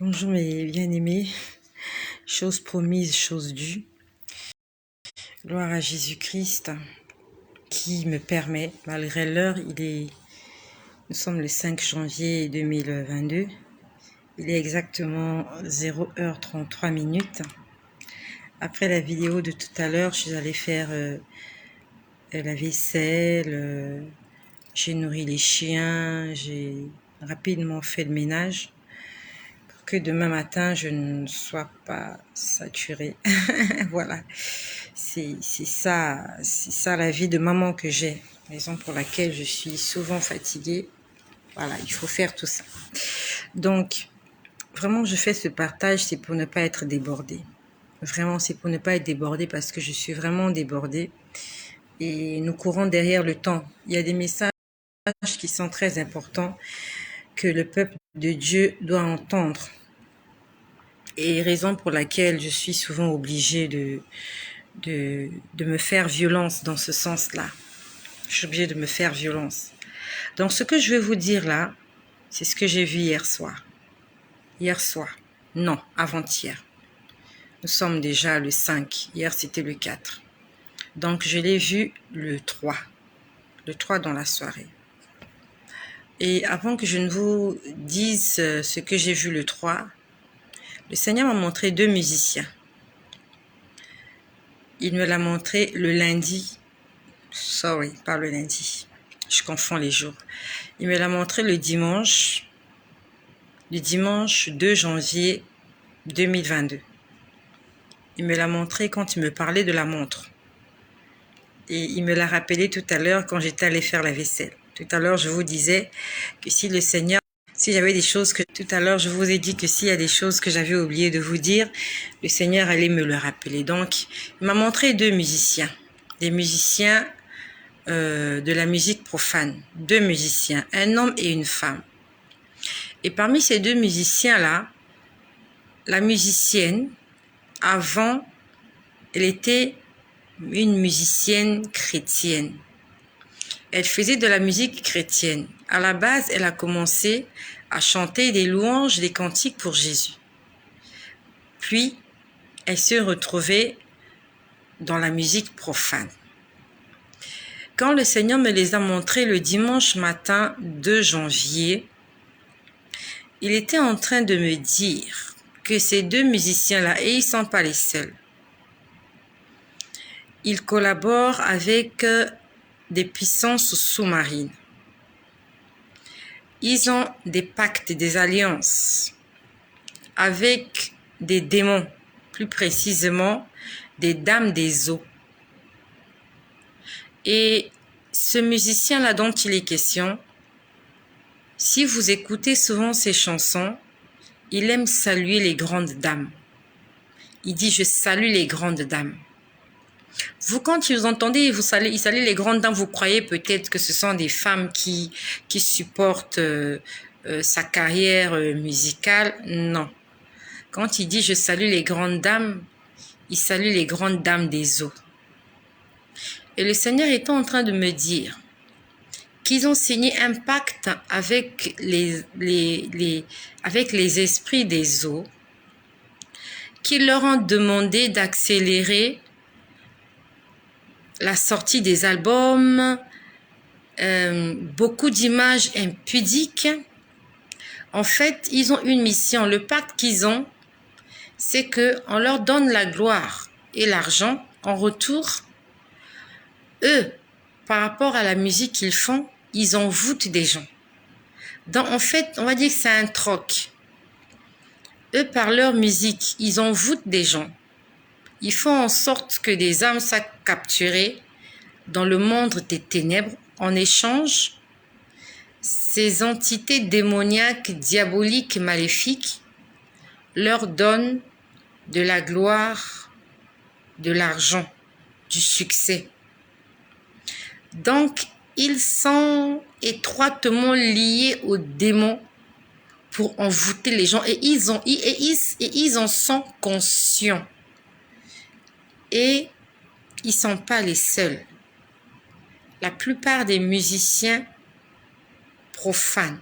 Bonjour mes bien-aimés, chose promise, chose due. Gloire à Jésus-Christ qui me permet, malgré l'heure, nous sommes le 5 janvier 2022, il est exactement 0h33. Après la vidéo de tout à l'heure, je suis allée faire la vaisselle, j'ai nourri les chiens, j'ai rapidement fait le ménage. Que demain matin, je ne sois pas saturée. Voilà, c'est ça la vie de maman que j'ai, raison pour laquelle je suis souvent fatiguée. Voilà, il faut faire tout ça. Donc, vraiment, je fais ce partage, c'est pour ne pas être débordée. Vraiment, c'est pour ne pas être débordée parce que je suis vraiment débordée. Et nous courons derrière le temps. Il y a des messages qui sont très importants que le peuple de Dieu doit entendre. Et raison pour laquelle je suis souvent obligée de me faire violence dans ce sens-là. Je suis obligée de me faire violence. Donc ce que je vais vous dire là, c'est ce que j'ai vu hier soir. Hier soir. Non, avant-hier. Nous sommes déjà le 5. Hier, c'était le 4. Donc je l'ai vu le 3. Le 3 dans la soirée. Et avant que je ne vous dise ce que j'ai vu le 3, le Seigneur m'a montré 2 musiciens. Il me l'a montré le lundi. Sorry, pas le lundi. Je confonds les jours. Il me l'a montré le dimanche 2 janvier 2022. Il me l'a montré quand il me parlait de la montre. Et il me l'a rappelé tout à l'heure quand j'étais allée faire la vaisselle. Tout à l'heure, je vous disais que si j'avais des choses que, tout à l'heure, je vous ai dit que s'il y a des choses que j'avais oublié de vous dire, le Seigneur allait me le rappeler. Donc, il m'a montré 2 musiciens. Des musiciens de la musique profane. 2 musiciens, un homme et une femme. Et parmi ces 2 musiciens-là, la musicienne, avant, elle était une musicienne chrétienne. Elle faisait de la musique chrétienne. À la base, elle a commencé à chanter des louanges, des cantiques pour Jésus. Puis, elle se retrouvait dans la musique profane. Quand le Seigneur me les a montrés le dimanche matin 2 janvier, il était en train de me dire que ces 2 musiciens-là, et ils ne sont pas les seuls, ils collaborent avec des puissances sous-marines. Ils ont des pactes, des alliances avec des démons, plus précisément des dames des eaux. Et ce musicien-là dont il est question, si vous écoutez souvent ses chansons, il aime saluer les grandes dames. Il dit « je salue les grandes dames ». Vous, quand vous entendez, il salue les grandes dames, vous croyez peut-être que ce sont des femmes qui supportent sa carrière musicale. Non. Quand il dit « je salue les grandes dames », il salue les grandes dames des eaux. Et le Seigneur est en train de me dire qu'ils ont signé un pacte avec avec les esprits des eaux, qu'ils leur ont demandé d'accélérer la sortie des albums, beaucoup d'images impudiques. En fait, ils ont une mission. Le pacte qu'ils ont, c'est qu'on leur donne la gloire et l'argent. En retour, eux, par rapport à la musique qu'ils font, ils envoûtent des gens. Donc, en fait, on va dire que c'est un troc. Eux, par leur musique, ils envoûtent des gens. Ils font en sorte que des âmes soient capturées dans le monde des ténèbres. En échange, ces entités démoniaques, diaboliques, maléfiques leur donnent de la gloire, de l'argent, du succès. Donc, ils sont étroitement liés aux démons pour envoûter les gens et ils en sont conscients. Et ils ne sont pas les seuls. La plupart des musiciens profanes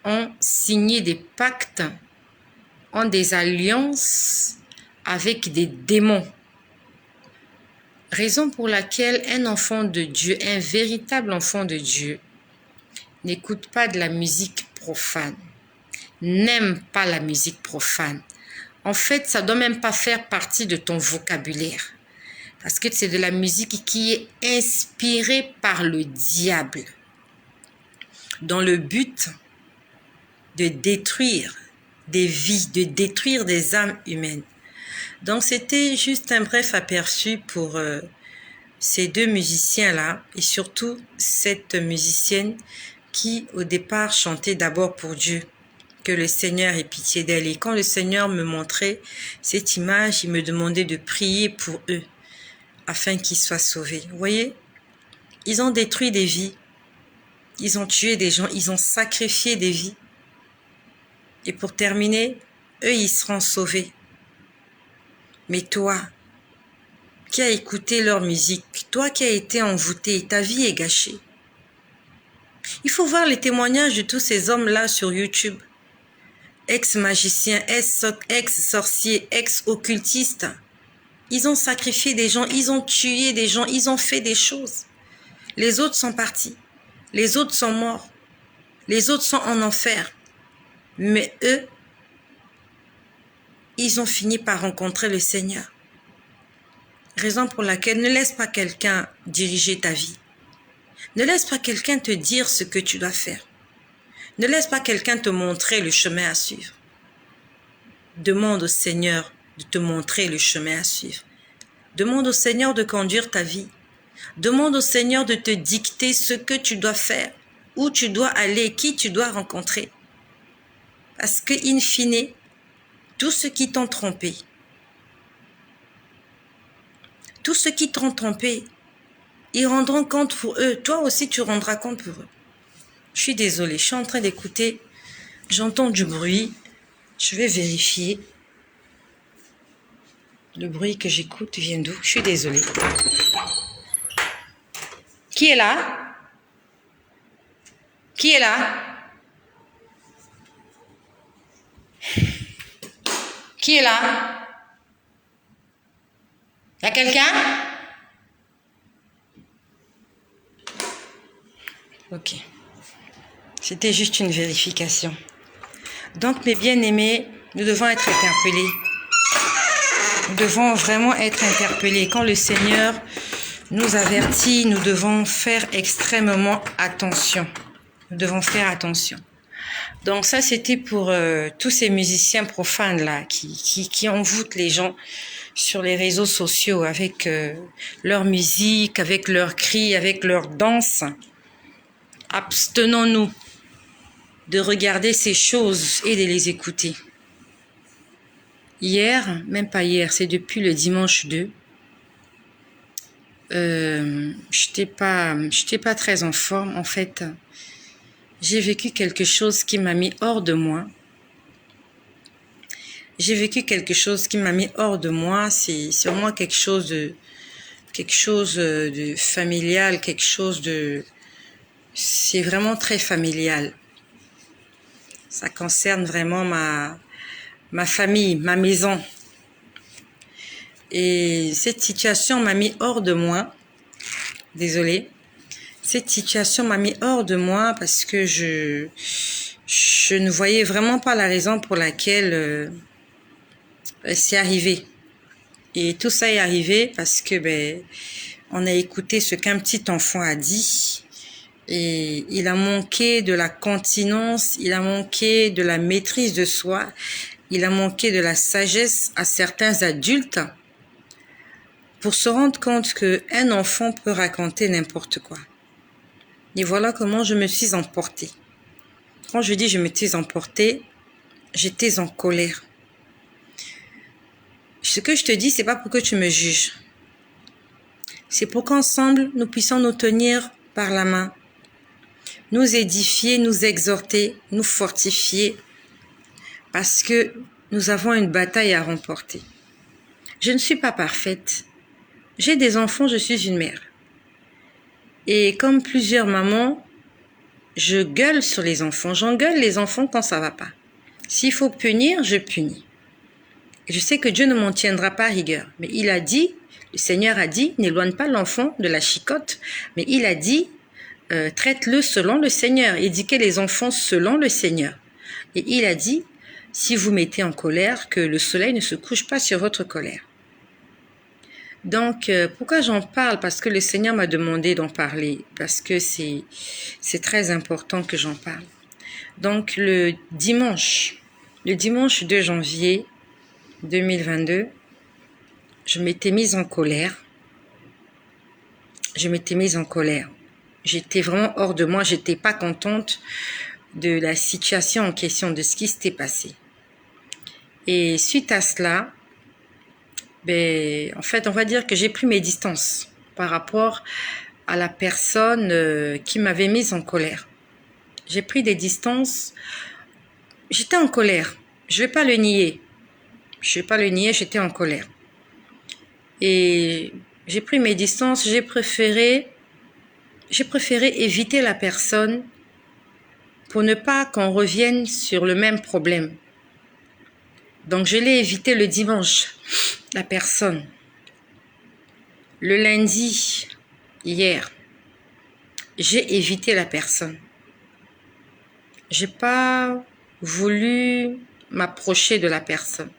ont signé des pactes, ont des alliances avec des démons. Raison pour laquelle un enfant de Dieu, un véritable enfant de Dieu, n'écoute pas de la musique profane, n'aime pas la musique profane. En fait, ça ne doit même pas faire partie de ton vocabulaire. Parce que c'est de la musique qui est inspirée par le diable, dans le but de détruire des vies, de détruire des âmes humaines. Donc, c'était juste un bref aperçu pour ces deux musiciens-là et surtout cette musicienne qui, au départ, chantait d'abord pour Dieu, que le Seigneur ait pitié d'elle. Et quand le Seigneur me montrait cette image, il me demandait de prier pour eux afin qu'ils soient sauvés. Vous voyez, ils ont détruit des vies, ils ont tué des gens, ils ont sacrifié des vies. Et pour terminer, eux, ils seront sauvés. Mais toi, qui as écouté leur musique, toi qui as été envoûté, ta vie est gâchée. Il faut voir les témoignages de tous ces hommes-là sur YouTube. Ex-magiciens, ex-sorciers, ex-occultistes. Ils ont sacrifié des gens, ils ont tué des gens, ils ont fait des choses. Les autres sont partis. Les autres sont morts. Les autres sont en enfer. Mais eux, ils ont fini par rencontrer le Seigneur. Raison pour laquelle ne laisse pas quelqu'un diriger ta vie. Ne laisse pas quelqu'un te dire ce que tu dois faire. Ne laisse pas quelqu'un te montrer le chemin à suivre. Demande au Seigneur de te montrer le chemin à suivre. Demande au Seigneur de conduire ta vie. Demande au Seigneur de te dicter ce que tu dois faire, où tu dois aller, qui tu dois rencontrer. Parce que, in fine, tous ceux qui t'ont trompé, ils rendront compte pour eux. Toi aussi, tu rendras compte pour eux. Je suis désolée, je suis en train d'écouter. J'entends du bruit. Je vais vérifier. Le bruit que j'écoute vient d'où? Je suis désolée. Qui est là? Qui est là? Qui est là? Il y a quelqu'un? Ok. C'était juste une vérification. Donc, mes bien-aimés, nous devons être interpellés. Nous devons vraiment être interpellés. Quand le Seigneur nous avertit, nous devons faire extrêmement attention. Nous devons faire attention. Donc ça, c'était pour tous ces musiciens profanes-là qui envoûtent les gens sur les réseaux sociaux avec leur musique, avec leurs cris, avec leurs danses. Abstenons-nous de regarder ces choses et de les écouter. Hier, même pas hier, c'est depuis le dimanche 2, j'étais pas très en forme. En fait, j'ai vécu quelque chose qui m'a mis hors de moi. C'est sûrement quelque chose de familial, c'est vraiment très familial. Ça concerne vraiment ma famille, ma maison. Et cette situation m'a mis hors de moi. Désolée. Cette situation m'a mis hors de moi parce que je ne voyais vraiment pas la raison pour laquelle c'est arrivé. Et tout ça est arrivé parce que on a écouté ce qu'un petit enfant a dit. Et il a manqué de la continence, il a manqué de la maîtrise de soi, il a manqué de la sagesse à certains adultes pour se rendre compte qu'un enfant peut raconter n'importe quoi. Et voilà comment je me suis emportée. Quand je dis je me suis emportée, j'étais en colère. Ce que je te dis, c'est pas pour que tu me juges. C'est pour qu'ensemble, nous puissions nous tenir par la main, nous édifier, nous exhorter, nous fortifier, parce que nous avons une bataille à remporter. Je ne suis pas parfaite. J'ai des enfants, je suis une mère. Et comme plusieurs mamans, je gueule sur les enfants. J'engueule les enfants quand ça va pas. S'il faut punir, je punis. Et je sais que Dieu ne m'en tiendra pas rigueur. Mais il a dit, le Seigneur a dit, n'éloigne pas l'enfant de la chicotte. Mais il a dit, traite-le selon le Seigneur. Éduquez les enfants selon le Seigneur. Et il a dit, si vous mettez en colère, que le soleil ne se couche pas sur votre colère. Donc, pourquoi j'en parle? Parce que le Seigneur m'a demandé d'en parler. Parce que c'est très important que j'en parle. Donc, le dimanche 2 janvier 2022, je m'étais mise en colère. J'étais vraiment hors de moi. J'étais pas contente de la situation en question, de ce qui s'était passé. Et suite à cela, en fait, on va dire que j'ai pris mes distances par rapport à la personne qui m'avait mise en colère. J'ai pris des distances. J'étais en colère. Je vais pas le nier, j'étais en colère. Et j'ai pris mes distances, j'ai préféré éviter la personne pour ne pas qu'on revienne sur le même problème. Donc, je l'ai évité le dimanche, la personne. Le lundi, hier, j'ai évité la personne. J'ai pas voulu m'approcher de la personne.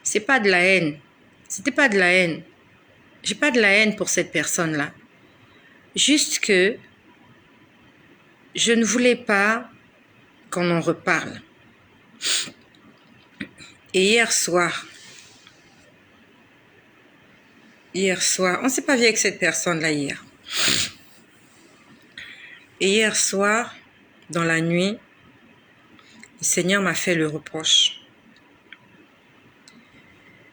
C'est pas de la haine. C'était pas de la haine. J'ai pas de la haine pour cette personne-là. Juste que je ne voulais pas qu'on en reparle. Et hier soir, on s'est pas vu avec cette personne-là hier. Et hier soir, dans la nuit, le Seigneur m'a fait le reproche.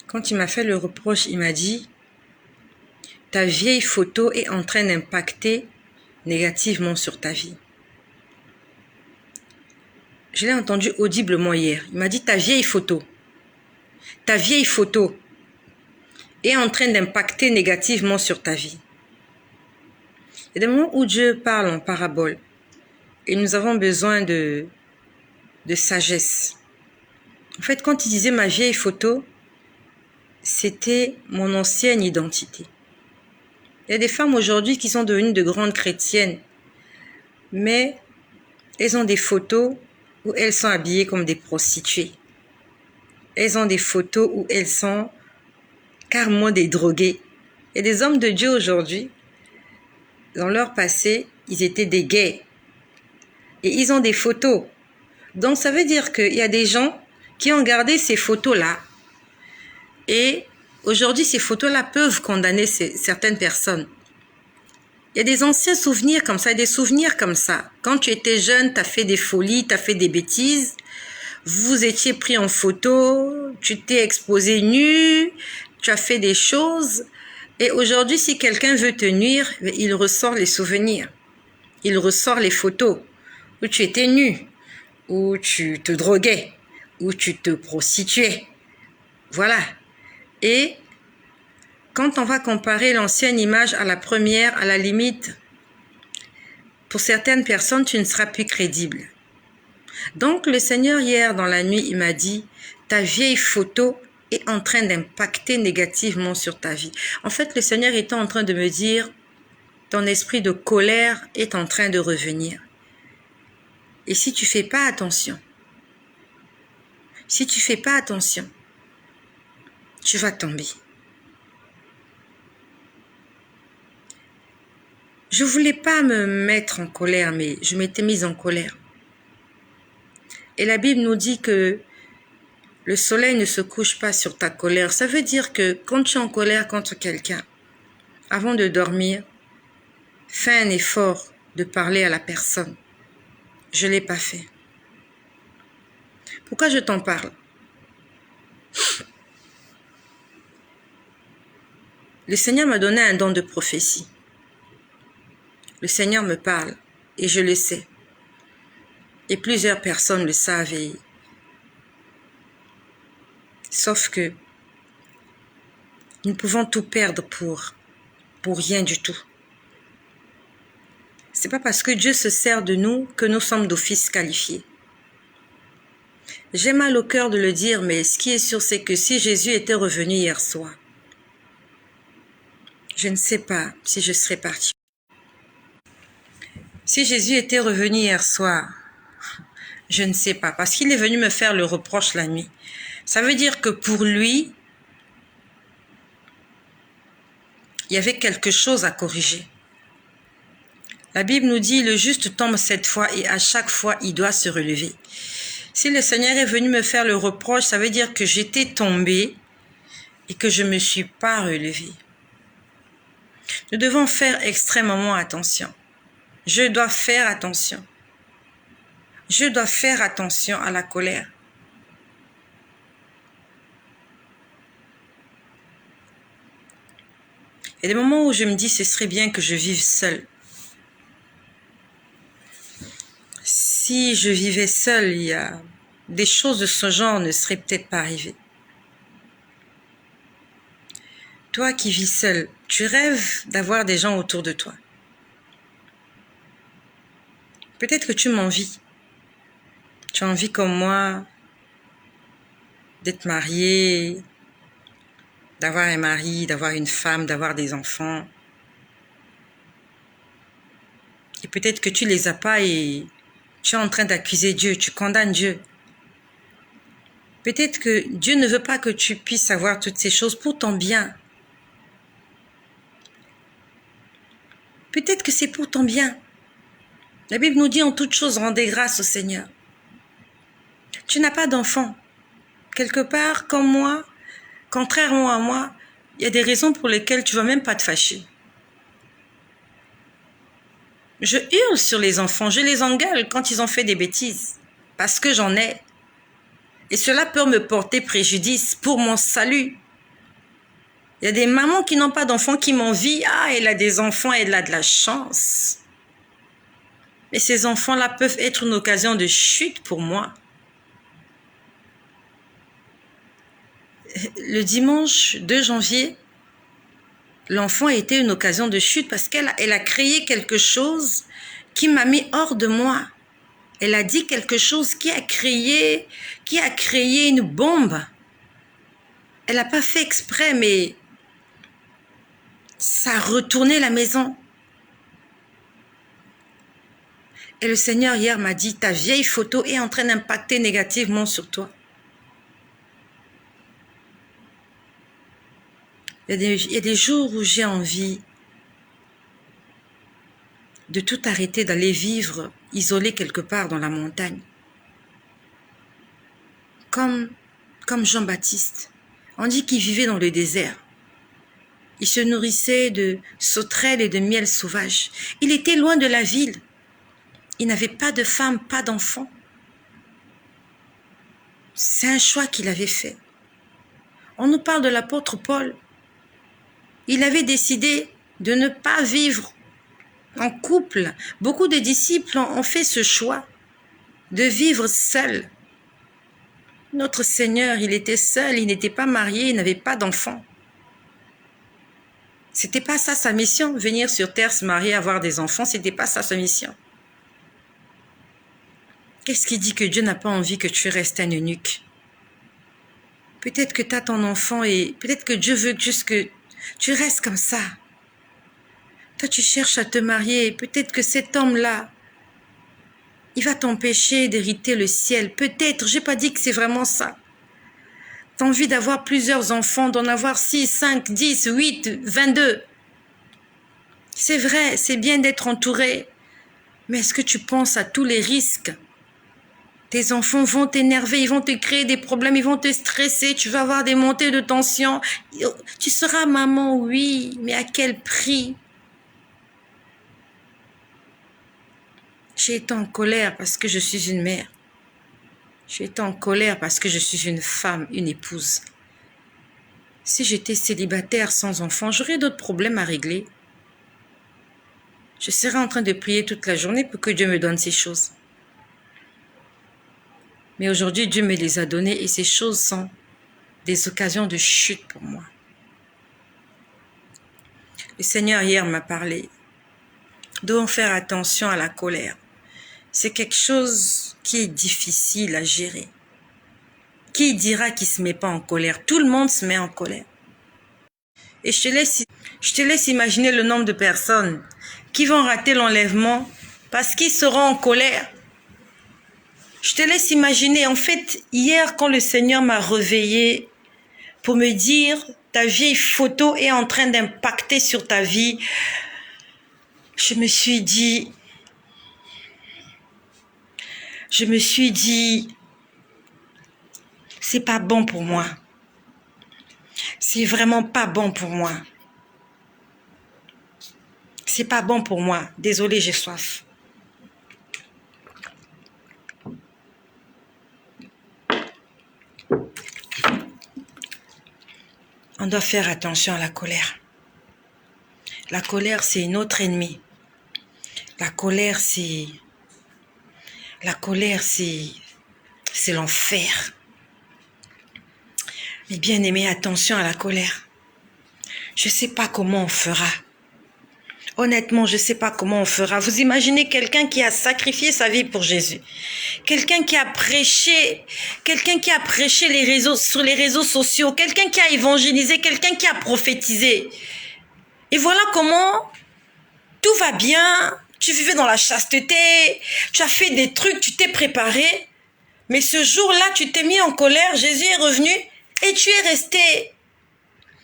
Quand il m'a fait le reproche, il m'a dit, ta vieille photo est en train d'impacter négativement sur ta vie. Je l'ai entendu audiblement hier. Il m'a dit, ta vieille photo est en train d'impacter négativement sur ta vie. Il y a des moments où Dieu parle en parabole et nous avons besoin de sagesse. En fait, quand il disait ma vieille photo, c'était mon ancienne identité. Il y a des femmes aujourd'hui qui sont devenues de grandes chrétiennes, mais elles ont des photos où elles sont habillées comme des prostituées. Elles ont des photos où elles sont carrément des drogués. Il y a des hommes de Dieu aujourd'hui, dans leur passé, ils étaient des gays. Et ils ont des photos. Donc ça veut dire qu'il y a des gens qui ont gardé ces photos-là. Et aujourd'hui, ces photos-là peuvent condamner certaines personnes. Il y a des anciens souvenirs comme ça, des souvenirs comme ça. Quand tu étais jeune, tu as fait des folies, tu as fait des bêtises. Vous étiez pris en photo, tu t'es exposé nu, tu as fait des choses. Et aujourd'hui, si quelqu'un veut te nuire, il ressort les souvenirs. Il ressort les photos où tu étais nu, où tu te droguais, où tu te prostituais. Voilà. Et quand on va comparer l'ancienne image à la première, à la limite, pour certaines personnes, tu ne seras plus crédible. Donc, le Seigneur, hier, dans la nuit, il m'a dit, ta vieille photo est en train d'impacter négativement sur ta vie. En fait, le Seigneur était en train de me dire, ton esprit de colère est en train de revenir. Et si tu fais pas attention, tu vas tomber. Je voulais pas me mettre en colère, mais je m'étais mise en colère. Et la Bible nous dit que le soleil ne se couche pas sur ta colère. Ça veut dire que quand tu es en colère contre quelqu'un, avant de dormir, fais un effort de parler à la personne. Je ne l'ai pas fait. Pourquoi je t'en parle? Le Seigneur m'a donné un don de prophétie. Le Seigneur me parle et je le sais. Et plusieurs personnes le savent. Sauf que nous pouvons tout perdre pour rien du tout. C'est pas parce que Dieu se sert de nous que nous sommes d'office qualifiés. J'ai mal au cœur de le dire, mais ce qui est sûr, c'est que si Jésus était revenu hier soir, je ne sais pas si je serais partie. Si Jésus était revenu hier soir, je ne sais pas, parce qu'il est venu me faire le reproche la nuit. Ça veut dire que pour lui, il y avait quelque chose à corriger. La Bible nous dit, le juste tombe 7 fois et à chaque fois, il doit se relever. Si le Seigneur est venu me faire le reproche, ça veut dire que j'étais tombée et que je ne me suis pas relevée. Nous devons faire extrêmement attention. Je dois faire attention. Je dois faire attention à la colère. Il y a des moments où je me dis, ce serait bien que je vive seule. Si je vivais seule, il y a des choses de ce genre ne seraient peut-être pas arrivées. Toi qui vis seule, tu rêves d'avoir des gens autour de toi. Peut-être que tu m'envies. Tu as envie comme moi d'être mariée, d'avoir un mari, d'avoir une femme, d'avoir des enfants. Et peut-être que tu les as pas et tu es en train d'accuser Dieu, tu condamnes Dieu. Peut-être que Dieu ne veut pas que tu puisses avoir toutes ces choses pour ton bien. Peut-être que c'est pour ton bien. La Bible nous dit en toutes choses, rendez grâce au Seigneur. Tu n'as pas d'enfant. Quelque part, comme moi, contrairement à moi, il y a des raisons pour lesquelles tu ne vas même pas te fâcher. Je hurle sur les enfants, je les engueule quand ils ont fait des bêtises, parce que j'en ai. Et cela peut me porter préjudice pour mon salut. Il y a des mamans qui n'ont pas d'enfants qui m'envient. Ah, elle a des enfants, elle a de la chance. Mais ces enfants-là peuvent être une occasion de chute pour moi. Le dimanche 2 janvier, l'enfant a été une occasion de chute parce qu'elle a créé quelque chose qui m'a mis hors de moi. Elle a dit quelque chose qui a créé une bombe. Elle n'a pas fait exprès, mais ça a retourné la maison. Et le Seigneur hier m'a dit, ta vieille photo est en train d'impacter négativement sur toi. Il y a des jours où j'ai envie de tout arrêter, d'aller vivre isolé quelque part dans la montagne. Comme Jean-Baptiste. On dit qu'il vivait dans le désert. Il se nourrissait de sauterelles et de miel sauvage. Il était loin de la ville. Il n'avait pas de femme, pas d'enfant. C'est un choix qu'il avait fait. On nous parle de l'apôtre Paul. Il avait décidé de ne pas vivre en couple. Beaucoup de disciples ont fait ce choix de vivre seul. Notre Seigneur, il était seul, il n'était pas marié, il n'avait pas d'enfant. C'était pas ça sa mission, venir sur terre, se marier, avoir des enfants, c'était pas ça sa mission. Qu'est-ce qui dit que Dieu n'a pas envie que tu restes un eunuque? Peut-être que tu as ton enfant et peut-être que Dieu veut juste que tu restes comme ça. Toi, tu cherches à te marier. Peut-être que cet homme-là, il va t'empêcher d'hériter le ciel. Peut-être, j'ai pas dit que c'est vraiment ça. Tu as envie d'avoir plusieurs enfants, d'en avoir 6, 5, 10, 8, 22. C'est vrai, c'est bien d'être entouré. Mais est-ce que tu penses à tous les risques? Tes enfants vont t'énerver, ils vont te créer des problèmes, ils vont te stresser, tu vas avoir des montées de tension. Tu seras maman, oui, mais à quel prix? J'ai été en colère parce que je suis une mère. J'ai été en colère parce que je suis une femme, une épouse. Si j'étais célibataire sans enfant, j'aurais d'autres problèmes à régler. Je serais en train de prier toute la journée pour que Dieu me donne ces choses. Mais aujourd'hui, Dieu me les a données et ces choses sont des occasions de chute pour moi. Le Seigneur hier m'a parlé. devons faire attention à la colère. C'est quelque chose qui est difficile à gérer. Qui dira qu'il ne se met pas en colère? Tout le monde se met en colère. Et je te laisse imaginer le nombre de personnes qui vont rater l'enlèvement parce qu'ils seront en colère. Je te laisse imaginer. En fait, hier, quand le Seigneur m'a réveillée pour me dire ta vieille photo est en train d'impacter sur ta vie, je me suis dit, c'est pas bon pour moi. C'est vraiment pas bon pour moi. C'est pas bon pour moi. Désolée, j'ai soif. On doit faire attention à la colère. La colère, c'est notre ennemi. La colère, c'est l'enfer. Mais bien aimé, attention à la colère. Je ne sais pas comment on fera. Honnêtement, je ne sais pas comment on fera. Vous imaginez quelqu'un qui a sacrifié sa vie pour Jésus. Quelqu'un qui a prêché sur les réseaux sociaux. Quelqu'un qui a évangélisé, quelqu'un qui a prophétisé. Et voilà comment tout va bien. Tu vivais dans la chasteté. Tu as fait des trucs, tu t'es préparé. Mais ce jour-là, tu t'es mis en colère. Jésus est revenu et tu es resté.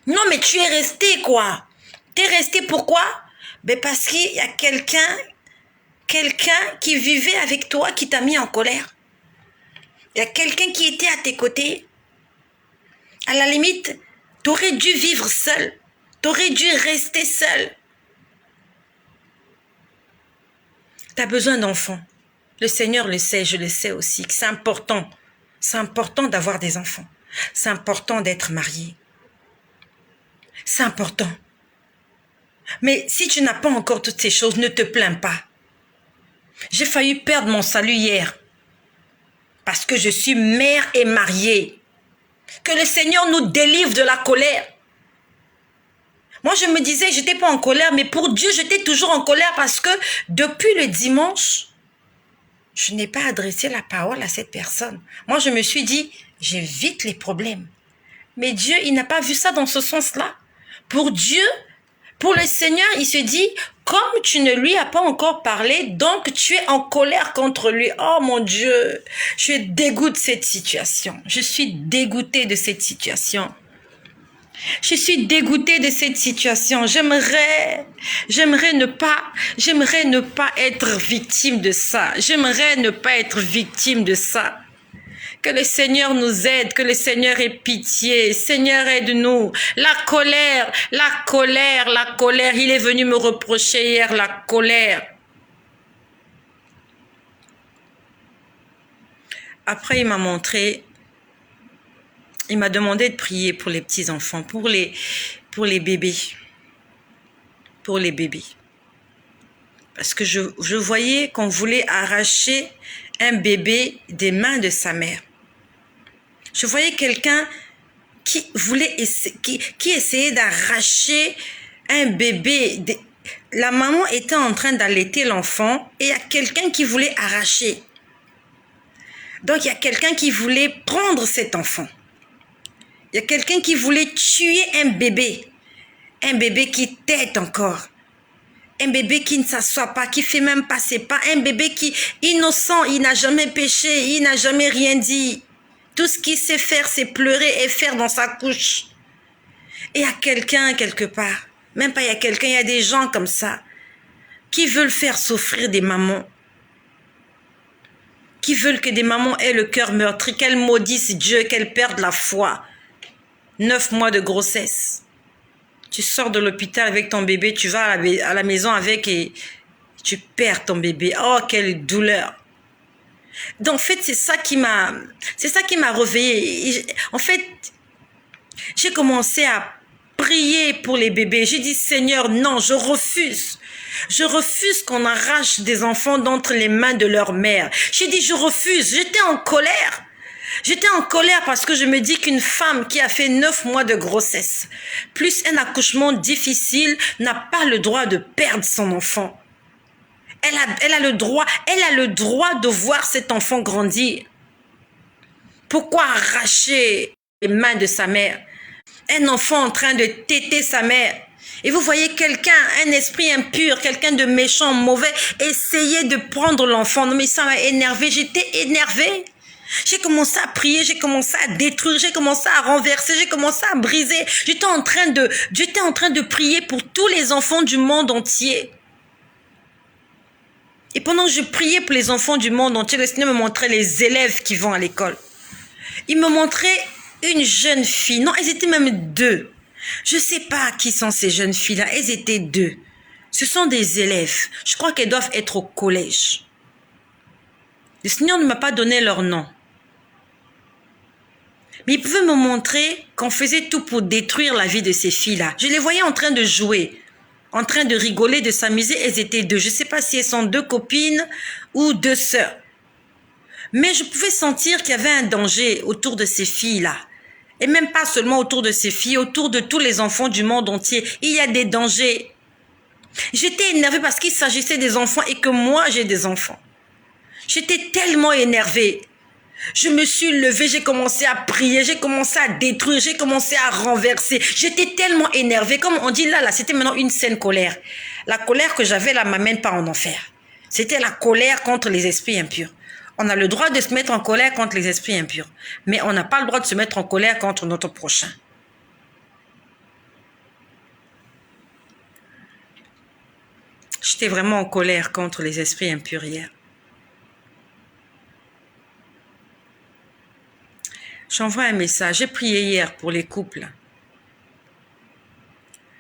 Non, mais tu es resté quoi? Tu es resté pourquoi? Ben parce qu'il y a quelqu'un qui vivait avec toi qui t'a mis en colère. Il y a quelqu'un qui était à tes côtés. À la limite, tu aurais dû vivre seul. Tu aurais dû rester seul. Tu as besoin d'enfants. Le Seigneur le sait, je le sais aussi, que c'est important. C'est important d'avoir des enfants. C'est important d'être marié. C'est important. Mais si tu n'as pas encore toutes ces choses, ne te plains pas. J'ai failli perdre mon salut hier. Parce que je suis mère et mariée. Que le Seigneur nous délivre de la colère. Moi, je me disais, je n'étais pas en colère, mais pour Dieu, j'étais toujours en colère parce que depuis le dimanche, je n'ai pas adressé la parole à cette personne. Moi, je me suis dit, j'évite les problèmes. Mais Dieu, il n'a pas vu ça dans ce sens-là. Pour Dieu, pour le Seigneur, il se dit, comme tu ne lui as pas encore parlé, donc tu es en colère contre lui. Oh mon Dieu, je dégoûte cette situation. Je suis dégoûtée de cette situation. Je suis dégoûtée de cette situation. J'aimerais ne pas être victime de ça. J'aimerais ne pas être victime de ça. Que le Seigneur nous aide, que le Seigneur ait pitié. Seigneur, aide-nous. La colère. Il est venu me reprocher hier la colère. Après, il m'a montré, il m'a demandé de prier pour les petits-enfants, pour les bébés. Pour les bébés. Parce que je voyais qu'on voulait arracher un bébé des mains de sa mère. Je voyais quelqu'un qui essayait d'arracher un bébé. La maman était en train d'allaiter l'enfant et il y a quelqu'un qui voulait arracher. Donc, il y a quelqu'un qui voulait prendre cet enfant. Il y a quelqu'un qui voulait tuer un bébé. Un bébé qui tète encore. Un bébé qui ne s'assoit pas, qui fait même pas ses pas. Un bébé qui est innocent, il n'a jamais péché, il n'a jamais rien dit. Tout ce qu'il sait faire, c'est pleurer et faire dans sa couche. Et il y a quelqu'un quelque part, même pas il y a quelqu'un, il y a des gens comme ça, qui veulent faire souffrir des mamans. Qui veulent que des mamans aient le cœur meurtri, qu'elles maudissent Dieu, qu'elles perdent la foi. 9 mois de grossesse. Tu sors de l'hôpital avec ton bébé, tu vas à la maison avec et tu perds ton bébé. Oh, quelle douleur. Donc, en fait, c'est ça qui m'a réveillée. En fait, j'ai commencé à prier pour les bébés. J'ai dit, Seigneur, non, je refuse. Je refuse qu'on arrache des enfants d'entre les mains de leur mère. J'ai dit, je refuse. J'étais en colère. J'étais en colère parce que je me dis qu'une femme qui a fait 9 mois de grossesse, plus un accouchement difficile, n'a pas le droit de perdre son enfant. Elle a le droit de voir cet enfant grandir. Pourquoi arracher les mains de sa mère? Un enfant en train de téter sa mère. Et vous voyez quelqu'un, un esprit impur, quelqu'un de méchant, mauvais, essayer de prendre l'enfant. Non mais ça m'a énervé, j'étais énervée. J'ai commencé à prier, j'ai commencé à détruire, j'ai commencé à renverser, j'ai commencé à briser. J'étais en train de prier pour tous les enfants du monde entier. Et pendant que je priais pour les enfants du monde entier, le Seigneur me montrait les élèves qui vont à l'école. Il me montrait une jeune fille. Non, elles étaient même deux. Je ne sais pas qui sont ces jeunes filles-là. Elles étaient deux. Ce sont des élèves. Je crois qu'elles doivent être au collège. Le Seigneur ne m'a pas donné leur nom. Mais il pouvait me montrer qu'on faisait tout pour détruire la vie de ces filles-là. Je les voyais en train de jouer, en train de rigoler, de s'amuser. Elles étaient deux. Je ne sais pas si elles sont deux copines ou deux sœurs. Mais je pouvais sentir qu'il y avait un danger autour de ces filles-là. Et même pas seulement autour de ces filles, autour de tous les enfants du monde entier. Il y a des dangers. J'étais énervée parce qu'il s'agissait des enfants et que moi, j'ai des enfants. J'étais tellement énervée. Je me suis levée, j'ai commencé à prier, j'ai commencé à détruire, j'ai commencé à renverser. J'étais tellement énervée. Comme on dit là, c'était maintenant une saine colère. La colère que j'avais là m'amène pas en enfer. C'était la colère contre les esprits impurs. On a le droit de se mettre en colère contre les esprits impurs. Mais on n'a pas le droit de se mettre en colère contre notre prochain. J'étais vraiment en colère contre les esprits impurs hier. J'envoie un message. J'ai prié hier pour les couples.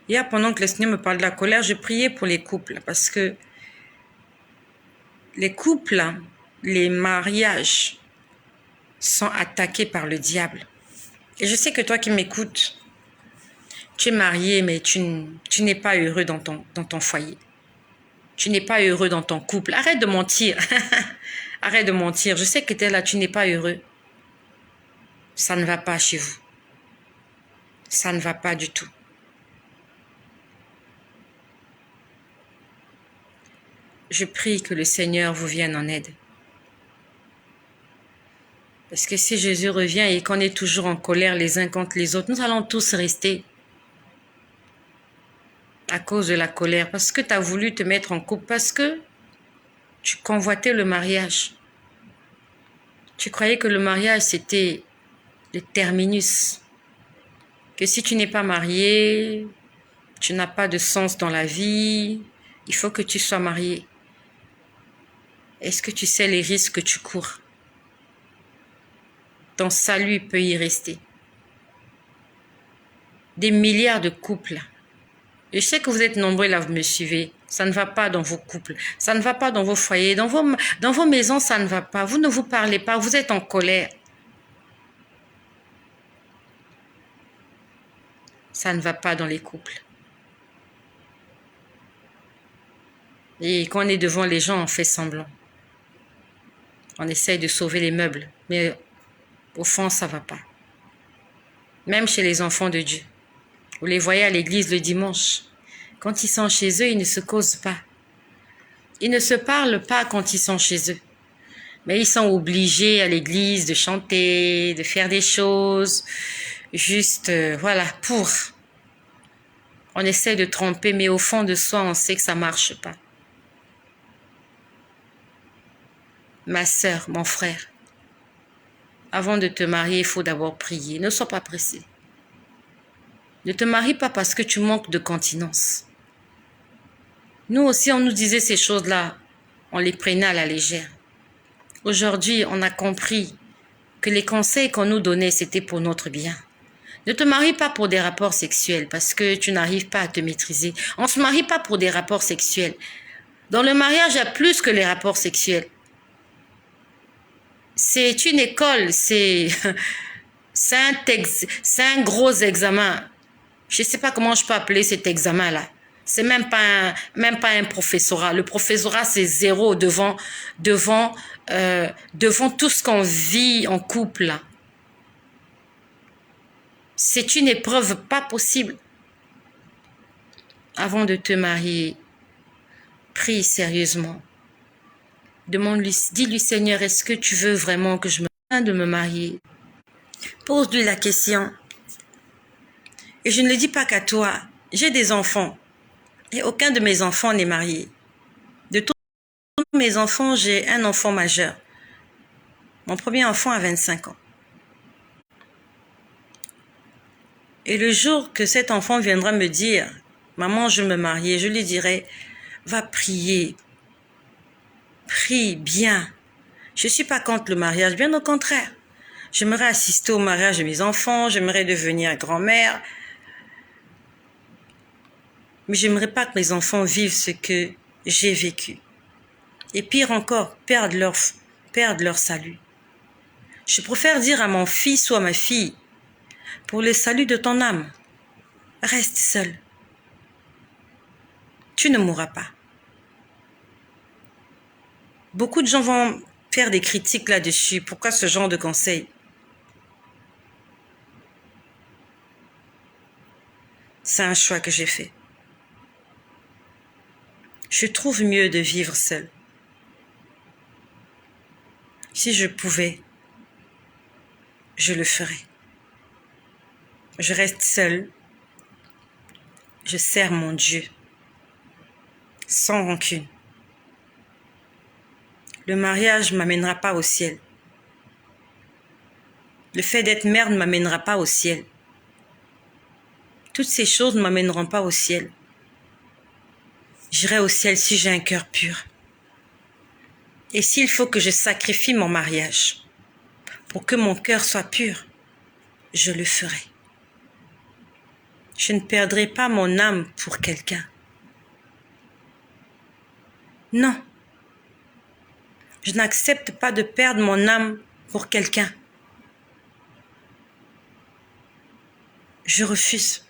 Hier, pendant que le Seigneur me parle de la colère, je priais pour les couples. Parce que les couples, les mariages sont attaqués par le diable. Et je sais que toi qui m'écoutes, tu es marié, mais tu n'es pas heureux dans ton foyer. Tu n'es pas heureux dans ton couple. Arrête de mentir. Arrête de mentir. Je sais que tu es là, tu n'es pas heureux. Ça ne va pas chez vous. Ça ne va pas du tout. Je prie que le Seigneur vous vienne en aide. Parce que si Jésus revient et qu'on est toujours en colère les uns contre les autres, nous allons tous rester à cause de la colère. Parce que tu as voulu te mettre en couple, parce que tu convoitais le mariage. Tu croyais que le mariage, c'était le terminus. Que si tu n'es pas marié, tu n'as pas de sens dans la vie, il faut que tu sois marié. Est-ce que tu sais les risques que tu cours? Ton salut peut y rester. Des milliards de couples. Je sais que vous êtes nombreux là, vous me suivez. Ça ne va pas dans vos couples. Ça ne va pas dans vos foyers. Dans vos maisons, ça ne va pas. Vous ne vous parlez pas. Vous êtes en colère. Ça ne va pas dans les couples. Et quand on est devant les gens, on fait semblant. On essaye de sauver les meubles. Mais au fond, ça ne va pas. Même chez les enfants de Dieu. Vous les voyez à l'église le dimanche. Quand ils sont chez eux, ils ne se causent pas. Ils ne se parlent pas quand ils sont chez eux. Mais ils sont obligés à l'église de chanter, de faire des choses. Juste, voilà, pour. On essaie de tromper, mais au fond de soi, on sait que ça ne marche pas. Ma sœur, mon frère, avant de te marier, il faut d'abord prier. Ne sois pas pressé. Ne te marie pas parce que tu manques de continence. Nous aussi, on nous disait ces choses-là. On les prenait à la légère. Aujourd'hui, on a compris que les conseils qu'on nous donnait, c'était pour notre bien. Ne te marie pas pour des rapports sexuels parce que tu n'arrives pas à te maîtriser. On ne se marie pas pour des rapports sexuels. Dans le mariage, il y a plus que les rapports sexuels. C'est une école, c'est un gros examen. Je ne sais pas comment je peux appeler cet examen-là. C'est même pas un professorat. Le professorat, c'est zéro devant tout ce qu'on vit en couple, là. C'est une épreuve pas possible. Avant de te marier, prie sérieusement. Demande-lui, dis-lui, Seigneur, est-ce que tu veux vraiment que je me de me marier? Pose-lui la question. Et je ne le dis pas qu'à toi. J'ai des enfants. Et aucun de mes enfants n'est marié. De tous mes enfants, j'ai un enfant majeur. Mon premier enfant a 25 ans. Et le jour que cet enfant viendra me dire, maman, je veux me marier, je lui dirai, va prier. Prie bien. Je ne suis pas contre le mariage, bien au contraire. J'aimerais assister au mariage de mes enfants, j'aimerais devenir grand-mère. Mais j'aimerais pas que mes enfants vivent ce que j'ai vécu. Et pire encore, perdre leur salut. Je préfère dire à mon fils ou à ma fille, pour le salut de ton âme, reste seul. Tu ne mourras pas. Beaucoup de gens vont faire des critiques là-dessus. Pourquoi ce genre de conseil? C'est un choix que j'ai fait. Je trouve mieux de vivre seul. Si je pouvais, je le ferais. Je reste seule. Je sers mon Dieu. Sans rancune. Le mariage ne m'amènera pas au ciel. Le fait d'être mère ne m'amènera pas au ciel. Toutes ces choses ne m'amèneront pas au ciel. J'irai au ciel si j'ai un cœur pur. Et s'il faut que je sacrifie mon mariage pour que mon cœur soit pur, je le ferai. Je ne perdrai pas mon âme pour quelqu'un. Non. Je n'accepte pas de perdre mon âme pour quelqu'un. Je refuse.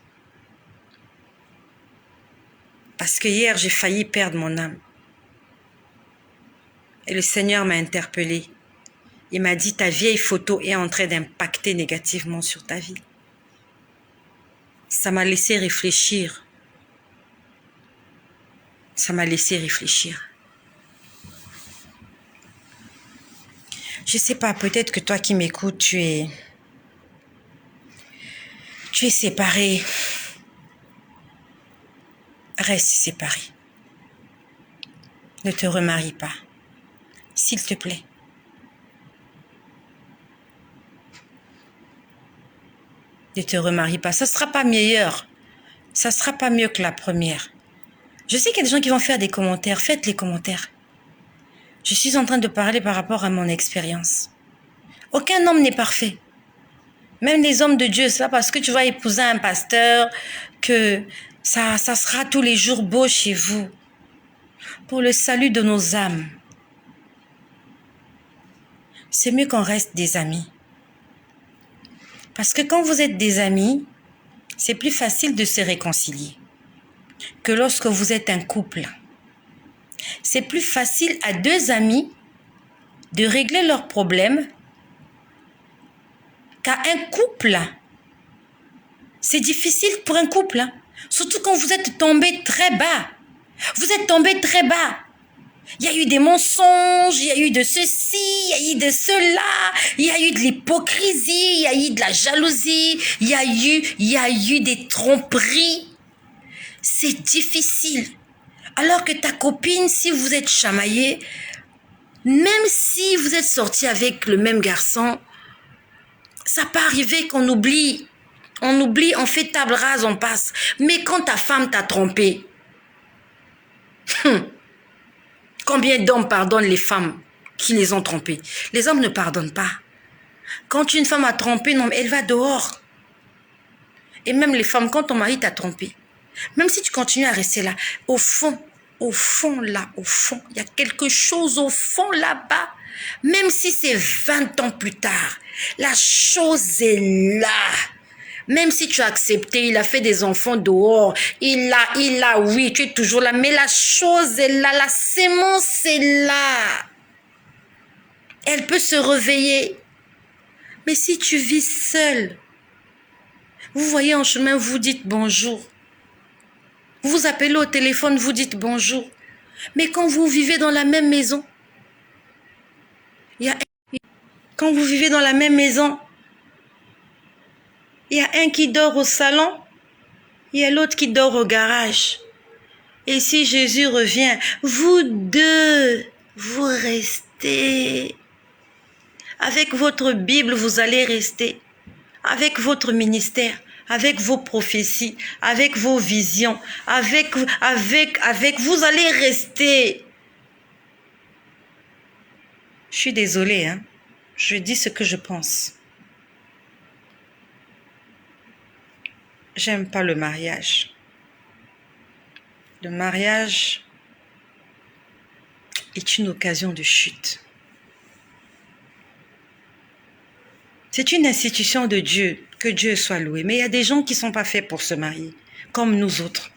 Parce que hier, j'ai failli perdre mon âme. Et le Seigneur m'a interpellée. Il m'a dit, ta vieille photo est en train d'impacter négativement sur ta vie. Ça m'a laissé réfléchir. Ça m'a laissé réfléchir. Je sais pas, peut-être que toi qui m'écoutes, tu es séparé. Reste séparé. Ne te remarie pas. S'il te plaît. Ne te remarie pas. Ça ne sera pas meilleur. Ça ne sera pas mieux que la première. Je sais qu'il y a des gens qui vont faire des commentaires. Faites les commentaires. Je suis en train de parler par rapport à mon expérience. Aucun homme n'est parfait. Même les hommes de Dieu, c'est pas parce que tu vas épouser un pasteur que ça sera tous les jours beau chez vous. Pour le salut de nos âmes. C'est mieux qu'on reste des amis. Parce que quand vous êtes des amis, c'est plus facile de se réconcilier que lorsque vous êtes un couple. C'est plus facile à deux amis de régler leurs problèmes qu'à un couple. C'est difficile pour un couple, surtout quand vous êtes tombé très bas. Vous êtes tombé très bas. Il y a eu des mensonges, il y a eu de ceci, il y a eu de cela, il y a eu de l'hypocrisie, il y a eu de la jalousie, il y a eu des tromperies. C'est difficile. Alors que ta copine, si vous êtes chamaillé, même si vous êtes sorti avec le même garçon, ça peut arriver qu'on oublie. On oublie, on fait table rase, on passe. Mais quand ta femme t'a trompé, combien d'hommes pardonnent les femmes qui les ont trompés? Les hommes ne pardonnent pas. Quand une femme a trompé, non, elle va dehors. Et même les femmes, quand ton mari t'a trompé, même si tu continues à rester là, au fond, il y a quelque chose au fond là-bas. Même si c'est 20 ans plus tard, la chose est là. Même si tu as accepté, il a fait des enfants dehors, il a, oui, tu es toujours là, mais la chose est là, la sémence est là. Elle peut se réveiller. Mais si tu vis seul, vous voyez en chemin, vous dites bonjour. Vous vous appelez au téléphone, vous dites bonjour. Mais quand vous vivez dans la même maison, Quand vous vivez dans la même maison, il y a un qui dort au salon, il y a l'autre qui dort au garage. Et si Jésus revient, vous deux, vous restez. Avec votre Bible, vous allez rester. Avec votre ministère, avec vos prophéties, avec vos visions, avec, vous allez rester. Je suis désolée, hein. Je dis ce que je pense. J'aime pas le mariage. Le mariage est une occasion de chute. C'est une institution de Dieu, que Dieu soit loué. Mais il y a des gens qui ne sont pas faits pour se marier, comme nous autres.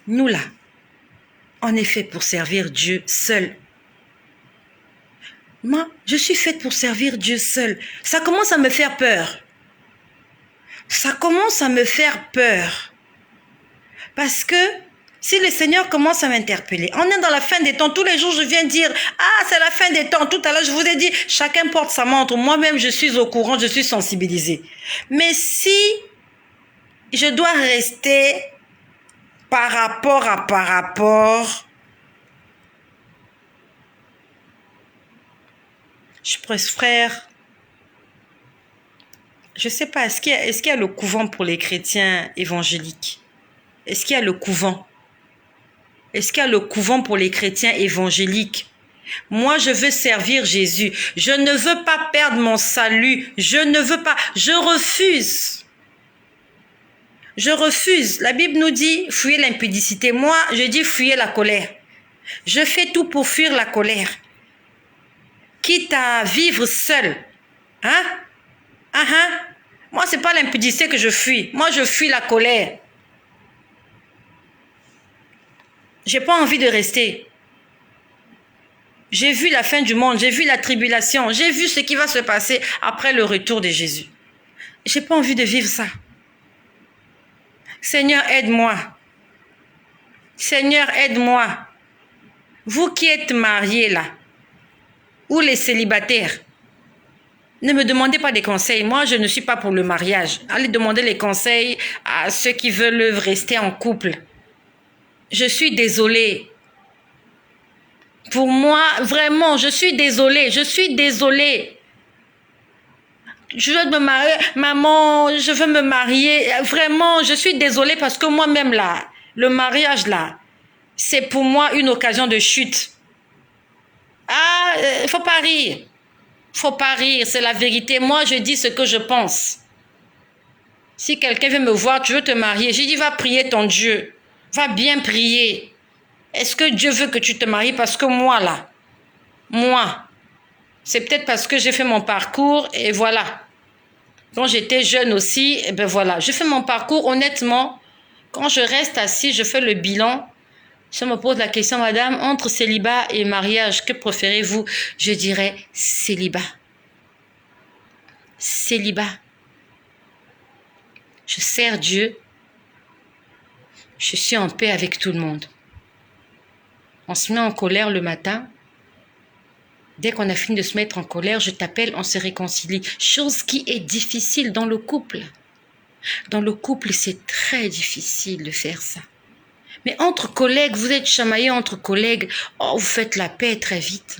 Nous là, on est fait pour servir Dieu seul. Moi, je suis faite pour servir Dieu seul. Ça commence à me faire peur. Ça commence à me faire peur. Parce que si le Seigneur commence à m'interpeller, on est dans la fin des temps, tous les jours je viens dire, ah c'est la fin des temps, tout à l'heure je vous ai dit, chacun porte sa montre, moi-même je suis au courant, je suis sensibilisée. Mais si je dois rester par rapport, je préfère, je sais pas, est-ce qu'il y a le couvent pour les chrétiens évangéliques? Est-ce qu'il y a le couvent? Est-ce qu'il y a le couvent pour les chrétiens évangéliques? Moi, je veux servir Jésus. Je ne veux pas perdre mon salut. Je ne veux pas. Je refuse. Je refuse. La Bible nous dit, fuyez l'impudicité. Moi, je dis, fuyez la colère. Je fais tout pour fuir la colère. Quitte à vivre seul. Hein? Moi, c'est pas l'impudicité que je fuis. Moi, je fuis la colère. J'ai pas envie de rester. J'ai vu la fin du monde, j'ai vu la tribulation, j'ai vu ce qui va se passer après le retour de Jésus. J'ai pas envie de vivre ça. Seigneur, aide-moi. Seigneur, aide-moi. Vous qui êtes mariés là, ou les célibataires, ne me demandez pas des conseils. Moi, je ne suis pas pour le mariage. Allez demander les conseils à ceux qui veulent rester en couple. Je suis désolée. Pour moi, vraiment, je suis désolée. Je suis désolée. Je veux me marier. Maman, je veux me marier. Vraiment, je suis désolée parce que moi-même, là, le mariage, là, c'est pour moi une occasion de chute. Ah, faut pas rire. Faut pas rire, c'est la vérité. Moi, je dis ce que je pense. Si quelqu'un veut me voir, tu veux te marier, j'ai dit, va prier ton Dieu. Va bien prier. Est-ce que Dieu veut que tu te maries? Parce que moi, là, moi, c'est peut-être parce que j'ai fait mon parcours et voilà. Quand j'étais jeune aussi, et ben voilà, je fais mon parcours honnêtement. Quand je reste assis, je fais le bilan. Je me pose la question, madame, entre célibat et mariage, que préférez-vous? Je dirais célibat. Célibat. Je sers Dieu. Je suis en paix avec tout le monde. On se met en colère le matin. Dès qu'on a fini de se mettre en colère, je t'appelle, on se réconcilie. Chose qui est difficile dans le couple. Dans le couple, c'est très difficile de faire ça. Mais entre collègues, vous êtes chamaillés entre collègues, oh, vous faites la paix très vite.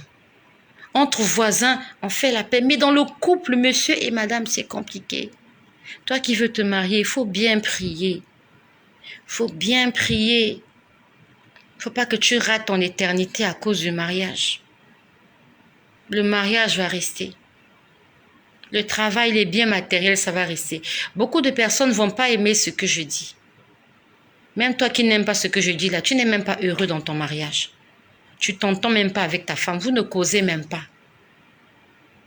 Entre voisins, on fait la paix. Mais dans le couple, monsieur et madame, c'est compliqué. Toi qui veux te marier, il faut bien prier. Il faut bien prier. Il ne faut pas que tu rates ton éternité à cause du mariage. Le mariage va rester. Le travail, les biens matériels, ça va rester. Beaucoup de personnes ne vont pas aimer ce que je dis. Même toi qui n'aimes pas ce que je dis là, tu n'es même pas heureux dans ton mariage. Tu t'entends même pas avec ta femme. Vous ne causez même pas.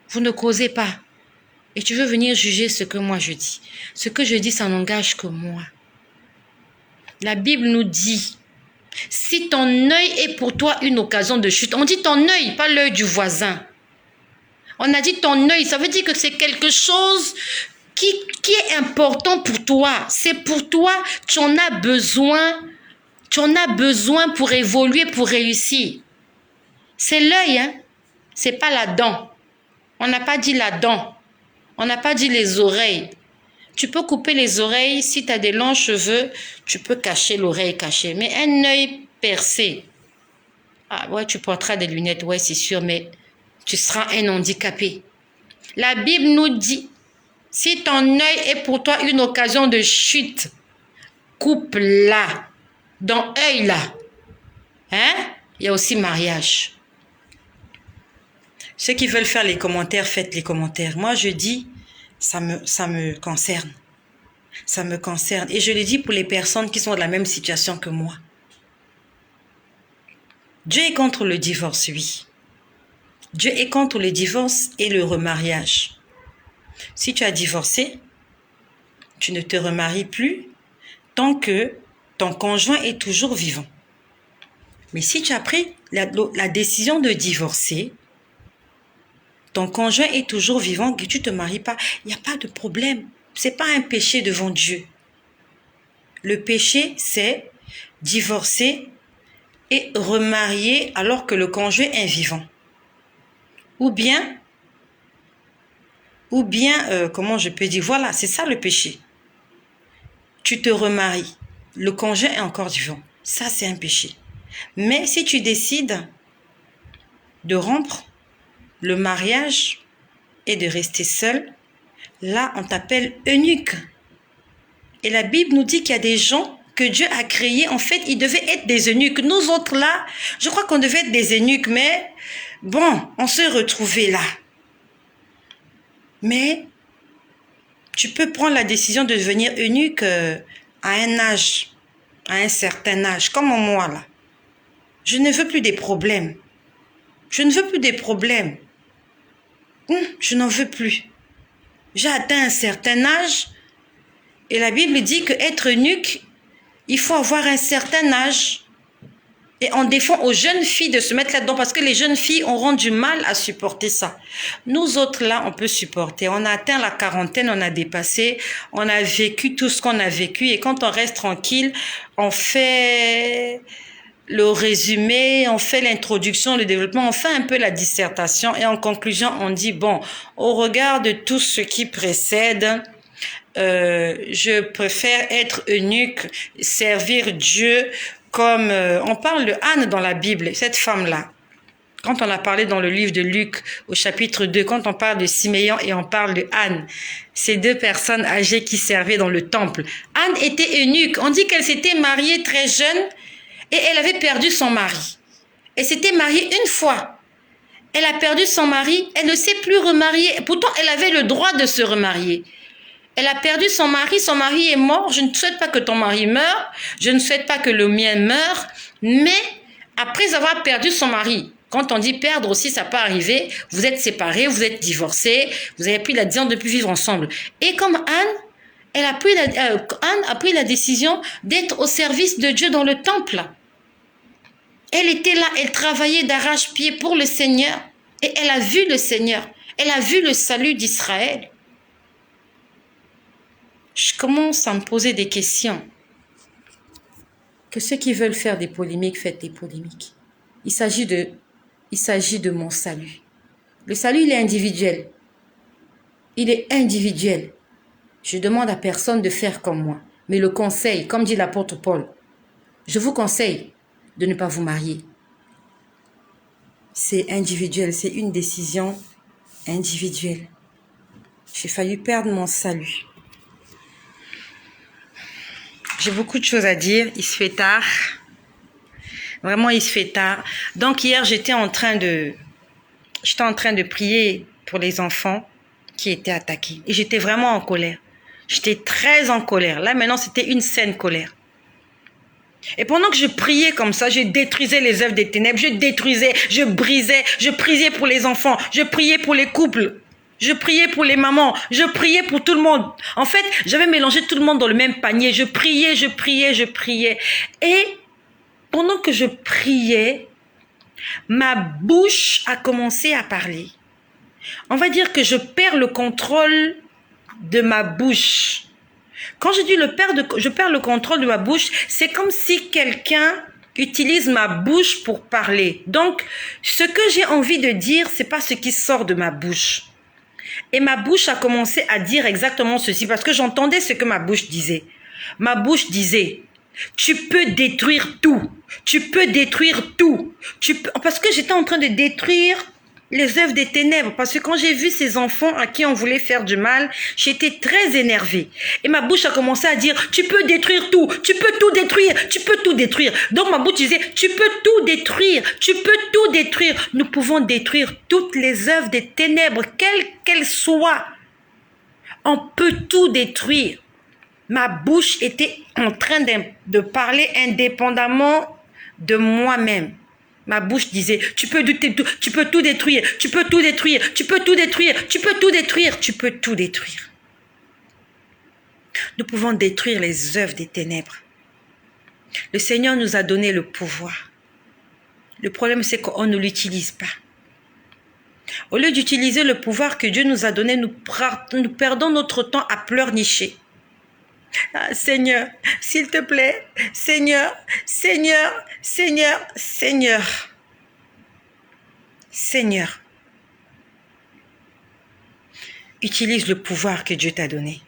Vous ne causez pas. Et tu veux venir juger ce que moi je dis. Ce que je dis, ça n'engage que moi. La Bible nous dit, si ton œil est pour toi une occasion de chute, on dit ton œil, pas l'œil du voisin. On a dit ton œil, ça veut dire que c'est quelque chose qui est important pour toi. C'est pour toi, tu en as besoin. Tu en as besoin pour évoluer, pour réussir. C'est l'œil, hein. C'est pas la dent. On n'a pas dit la dent. On n'a pas dit les oreilles. Tu peux couper les oreilles. Si tu as des longs cheveux, tu peux cacher l'oreille cachée. Mais un œil percé. Ah ouais, tu porteras des lunettes, ouais, c'est sûr, mais tu seras un handicapé. La Bible nous dit, si ton œil est pour toi une occasion de chute, coupe-la. Dans œil-là. Hein? Il y a aussi mariage. Ceux qui veulent faire les commentaires, faites les commentaires. Moi, je dis, ça me concerne. Ça me concerne. Et je le dis pour les personnes qui sont dans la même situation que moi. Dieu est contre le divorce, oui. Dieu est contre le divorce et le remariage. Si tu as divorcé, tu ne te remaries plus tant que ton conjoint est toujours vivant. Mais si tu as pris la décision de divorcer, ton conjoint est toujours vivant, que tu ne te maries pas, il n'y a pas de problème. Ce n'est pas un péché devant Dieu. Le péché, c'est divorcer et remarier alors que le conjoint est vivant. Ou bien, comment je peux dire, voilà, c'est ça le péché. Tu te remaries, le conjoint est encore vivant. Ça, c'est un péché. Mais si tu décides de rompre le mariage et de rester seul, là, on t'appelle eunuque. Et la Bible nous dit qu'il y a des gens que Dieu a créés. En fait, ils devaient être des eunuques. Nous autres, là, je crois qu'on devait être des eunuques, mais bon, on s'est retrouvés là. Mais tu peux prendre la décision de devenir eunuque à un âge, à un certain âge, comme moi, là. Je ne veux plus des problèmes. Je ne veux plus des problèmes. Je n'en veux plus. J'ai atteint un certain âge et la Bible dit que être eunuque, il faut avoir un certain âge. Et on défend aux jeunes filles de se mettre là-dedans parce que les jeunes filles auront du mal à supporter ça. Nous autres, là, on peut supporter. On a atteint la quarantaine, on a dépassé, on a vécu tout ce qu'on a vécu. Et quand on reste tranquille, on fait le résumé, on fait l'introduction, le développement, on fait un peu la dissertation et en conclusion, on dit, bon, au regard de tout ce qui précède, je préfère être eunuque, servir Dieu comme on parle de Anne dans la Bible, cette femme-là. Quand on a parlé dans le livre de Luc au chapitre 2, quand on parle de Siméon et on parle de Anne, ces deux personnes âgées qui servaient dans le temple. Anne était eunuque. On dit qu'elle s'était mariée très jeune et elle avait perdu son mari. Elle s'était mariée une fois. Elle a perdu son mari, elle ne s'est plus remariée. Pourtant, elle avait le droit de se remarier. Elle a perdu son mari est mort. Je ne souhaite pas que ton mari meure, je ne souhaite pas que le mien meure, mais après avoir perdu son mari, quand on dit perdre aussi, ça peut arriver, vous êtes séparés, vous êtes divorcés, vous avez pris la décision de ne plus vivre ensemble. Et comme Anne, Anne a pris la décision d'être au service de Dieu dans le temple. Elle était là, elle travaillait d'arrache-pied pour le Seigneur et elle a vu le Seigneur, elle a vu le salut d'Israël. Je commence à me poser des questions. Que ceux qui veulent faire des polémiques, faites des polémiques. Il s'agit de mon salut. Le salut, il est individuel. Il est individuel. Je demande à personne de faire comme moi. Mais le conseil, comme dit l'apôtre Paul, je vous conseille de ne pas vous marier. C'est individuel, c'est une décision individuelle. J'ai failli perdre mon salut. J'ai beaucoup de choses à dire, il se fait tard. Vraiment, il se fait tard. Donc hier, j'étais en train de prier pour les enfants qui étaient attaqués. Et j'étais vraiment en colère. J'étais très en colère. Là, maintenant, c'était une saine colère. Et pendant que je priais comme ça, je détruisais les œuvres des ténèbres, je brisais, je priais pour les enfants, je priais pour les couples, je priais pour les mamans, je priais pour tout le monde. En fait, j'avais mélangé tout le monde dans le même panier. Je priais. Et pendant que je priais, ma bouche a commencé à parler. On va dire que je perds le contrôle de ma bouche. Quand je dis je perds le contrôle de ma bouche, c'est comme si quelqu'un utilise ma bouche pour parler. Donc, ce que j'ai envie de dire, c'est pas ce qui sort de ma bouche. Et ma bouche a commencé à dire exactement ceci parce que j'entendais ce que ma bouche disait. Ma bouche disait, tu peux détruire tout. Tu peux détruire tout. Parce que j'étais en train de détruire les œuvres des ténèbres. Parce que quand j'ai vu ces enfants à qui on voulait faire du mal, j'étais très énervée. Et ma bouche a commencé à dire, tu peux détruire tout. Tu peux tout détruire. Tu peux tout détruire. Donc ma bouche disait, tu peux tout détruire. Tu peux tout détruire. Nous pouvons détruire toutes les œuvres des ténèbres, quelles qu'elles soient. On peut tout détruire. Ma bouche était en train de parler indépendamment de moi-même. Ma bouche disait, tu peux tout détruire, tu peux tout détruire, tu peux tout détruire, tu peux tout détruire, tu peux tout détruire. Nous pouvons détruire les œuvres des ténèbres. Le Seigneur nous a donné le pouvoir. Le problème, c'est qu'on ne l'utilise pas. Au lieu d'utiliser le pouvoir que Dieu nous a donné, nous perdons notre temps à pleurnicher. Ah, Seigneur, s'il te plaît, Seigneur, Seigneur, Seigneur, Seigneur, Seigneur. Utilise le pouvoir que Dieu t'a donné.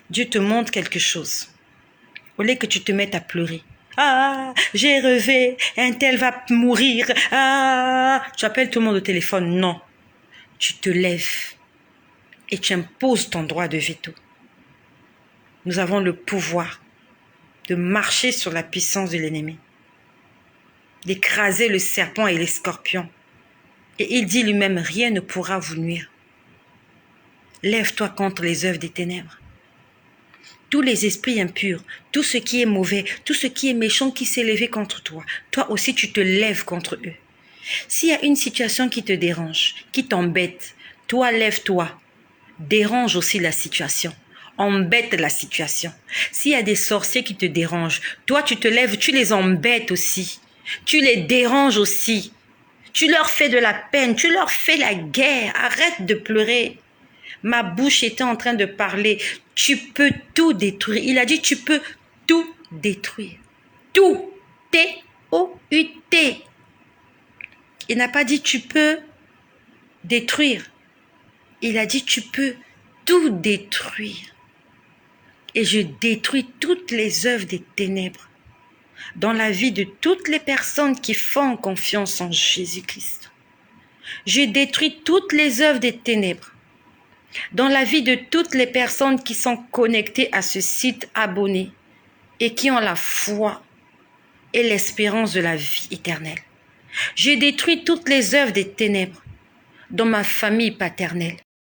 Dieu te montre quelque chose. Au lieu que tu te mettes à pleurer. Ah, j'ai rêvé, un tel va mourir. Ah, tu appelles tout le monde au téléphone. Non, tu te lèves et tu imposes ton droit de veto. Nous avons le pouvoir de marcher sur la puissance de l'ennemi, d'écraser le serpent et les scorpions. Et il dit lui-même, rien ne pourra vous nuire. Lève-toi contre les œuvres des ténèbres. Tous les esprits impurs, tout ce qui est mauvais, tout ce qui est méchant qui s'est levé contre toi, toi aussi tu te lèves contre eux. S'il y a une situation qui te dérange, qui t'embête, toi lève-toi. Dérange aussi la situation. Embête la situation. S'il y a des sorciers qui te dérangent, toi tu te lèves, tu les embêtes aussi. Tu les déranges aussi. Tu leur fais de la peine, tu leur fais la guerre. Arrête de pleurer. Ma bouche était en train de parler. Tu peux tout détruire. Il a dit tu peux tout détruire. Tout. T-O-U-T. Il n'a pas dit tu peux détruire. Il a dit tu peux tout détruire. Et je détruis toutes les œuvres des ténèbres dans la vie de toutes les personnes qui font confiance en Jésus-Christ. Je détruis toutes les œuvres des ténèbres dans la vie de toutes les personnes qui sont connectées à ce site abonné et qui ont la foi et l'espérance de la vie éternelle. Je détruis toutes les œuvres des ténèbres dans ma famille paternelle.